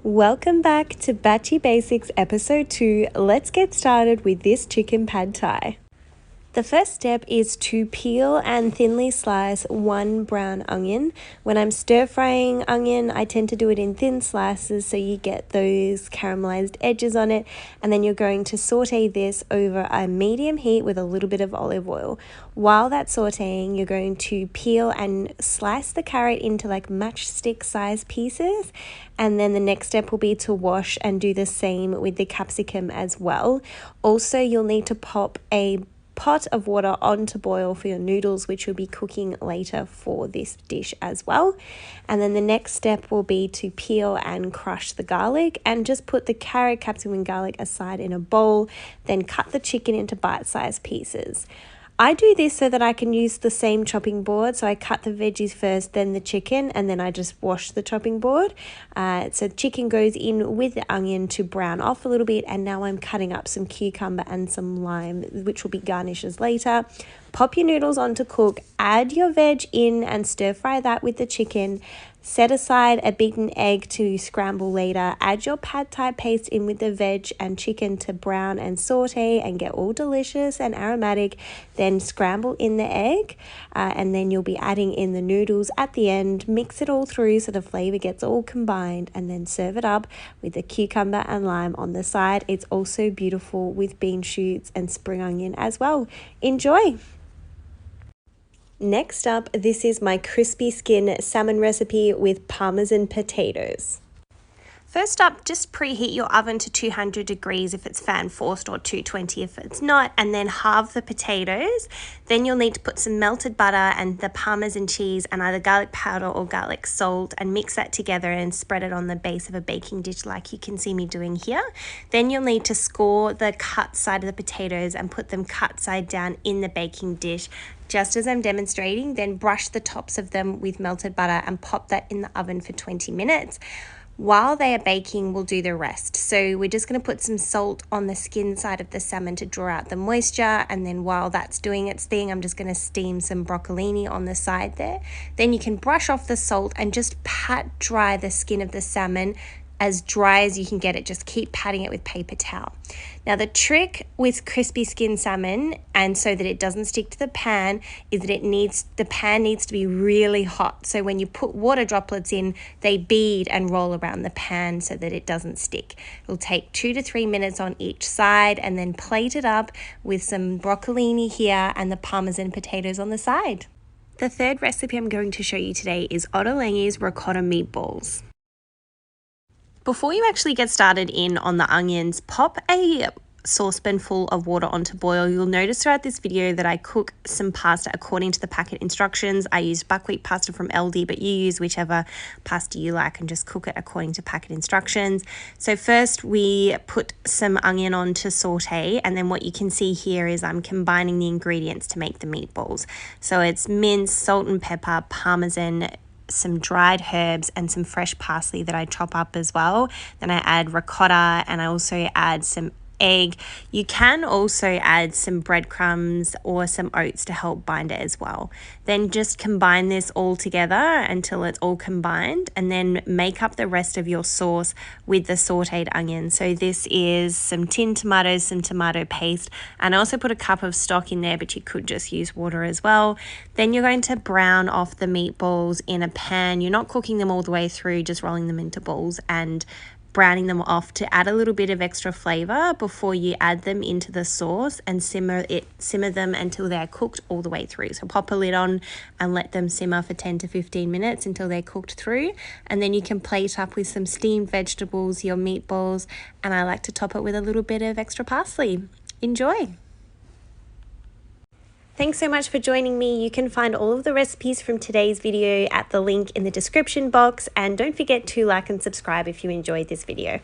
Welcome back to Bachie Basics Episode 2. Let's get started with this chicken pad thai. The first step is to peel and thinly slice one brown onion. When I'm stir frying onion, I tend to do it in thin slices so you get those caramelized edges on it, and then you're going to saute this over a medium heat with a little bit of olive oil. While that's sauteing, you're going to peel and slice the carrot into like matchstick size pieces, and then the next step will be to wash and do the same with the capsicum as well. Also, you'll need to pop a pot of water on to boil for your noodles, which will be cooking later for this dish as well. And then the next step will be to peel and crush the garlic and just put the carrot, capsicum and garlic aside in a bowl, then cut the chicken into bite-sized pieces. I do this so that I can use the same chopping board. So I cut the veggies first, then the chicken, and then I just wash the chopping board. So chicken goes in with the onion to brown off a little bit, and now I'm cutting up some cucumber and some lime, which will be garnishes later. Pop your noodles on to cook, add your veg in and stir fry that with the chicken. Set aside a beaten egg to scramble later. Add your pad thai paste in with the veg and chicken to brown and saute and get all delicious and aromatic. Then scramble in the egg, and then you'll be adding in the noodles at the end. Mix it all through so the flavor gets all combined, and then serve it up with the cucumber and lime on the side. It's also beautiful with bean shoots and spring onion as well. Enjoy! Next up, this is my crispy skin salmon recipe with Parmesan potatoes. First up, just preheat your oven to 200 degrees if it's fan forced, or 220 if it's not, and then halve the potatoes. Then you'll need to put some melted butter and the Parmesan cheese and either garlic powder or garlic salt, and mix that together and spread it on the base of a baking dish like you can see me doing here. Then you'll need to score the cut side of the potatoes and put them cut side down in the baking dish, just as I'm demonstrating. Then brush the tops of them with melted butter and pop that in the oven for 20 minutes. While they are baking, we'll do the rest. So we're just going to put some salt on the skin side of the salmon to draw out the moisture, and then while that's doing its thing, I'm just going to steam some broccolini on the side there. Then you can brush off the salt and just pat dry the skin of the salmon as dry as you can get it. Just keep patting it with paper towel. Now the trick with crispy skin salmon, and so that it doesn't stick to the pan, is that the pan needs to be really hot. So when you put water droplets in, they bead and roll around the pan so that it doesn't stick. It'll take 2 to 3 minutes on each side, and then plate it up with some broccolini here and the Parmesan potatoes on the side. The third recipe I'm going to show you today is Ottolenghi's ricotta meatballs. Before you actually get started in on the onions, pop a saucepan full of water onto boil. You'll notice throughout this video that I cook some pasta according to the packet instructions. I used buckwheat pasta from LD, but you use whichever pasta you like and just cook it according to packet instructions. So first we put some onion on to saute, and then what you can see here is I'm combining the ingredients to make the meatballs. So it's mince, salt and pepper, Parmesan, some dried herbs and some fresh parsley that I chop up as well. Then I add ricotta, and I also add some egg. You can also add some breadcrumbs or some oats to help bind it as well. Then just combine this all together until it's all combined, and then make up the rest of your sauce with the sautéed onion. So this is some tinned tomatoes, some tomato paste, and I also put a cup of stock in there, but you could just use water as well. Then you're going to brown off the meatballs in a pan. You're not cooking them all the way through, just rolling them into balls and browning them off to add a little bit of extra flavor before you add them into the sauce, and simmer them until they're cooked all the way through. So pop a lid on and let them simmer for 10 to 15 minutes until they're cooked through, and then you can plate up with some steamed vegetables, your meatballs, and I like to top it with a little bit of extra parsley. Enjoy! Thanks so much for joining me. You can find all of the recipes from today's video at the link in the description box, and don't forget to like and subscribe if you enjoyed this video.